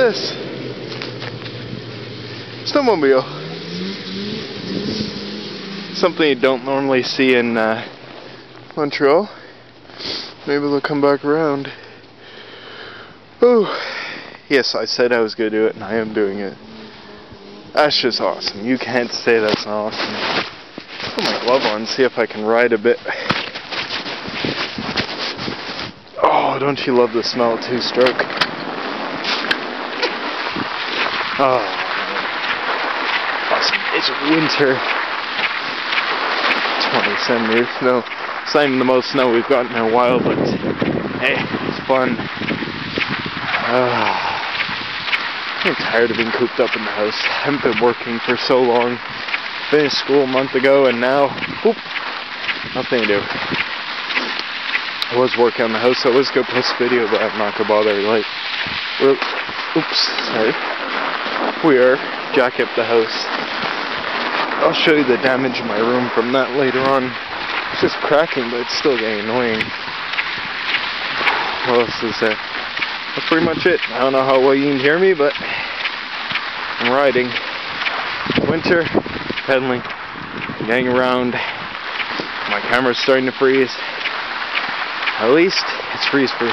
this? Snowmobile. Something you don't normally see in Montreal. Maybe they'll come back around. Oh, yes, I said I was going to do it, and I am doing it. That's just awesome. You can't say that's not awesome. Put my glove on, see if I can ride a bit. Oh, don't you love the smell of two-stroke? Oh, awesome. It's winter. 20 centimeters snow. It's not even the most snow we've gotten in a while, but hey, it's fun. I'm tired of being cooped up in the house. I haven't been working for so long. Finished school a month ago, and now, whoop, nothing to do. I was working on the house, so I was going to post a video, but I'm not going to bother. Like, oops, sorry. We are jacking up the house. I'll show you the damage in my room from that later on. It's just cracking, but it's still getting annoying. What else is there? That's pretty much it. I don't know how well you can hear me, but I'm riding. Winter, pedaling, getting around. My camera's starting to freeze. At least it's freeze-free.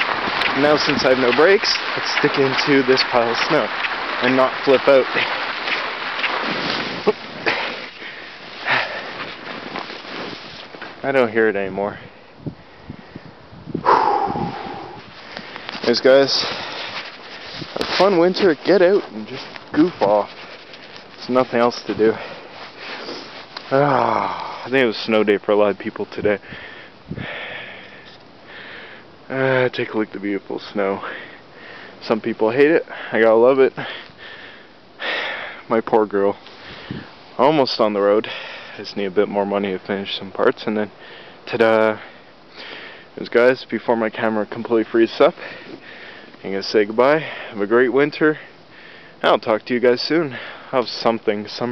Now, since I have no brakes, let's stick into this pile of snow and not flip out. I don't hear it anymore. Anyways, guys, have a fun winter. Get out and just goof off. There's nothing else to do. I think it was a snow day for a lot of people today. Take a look at the beautiful snow. Some people hate it. I gotta love it. My poor girl. Almost on the road. I just need a bit more money to finish some parts, and then ta-da! Anyways, guys, before my camera completely freezes up, I'm gonna say goodbye. Have a great winter. I'll talk to you guys soon. I'll have some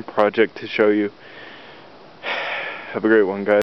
project to show you. Have a great one, guys.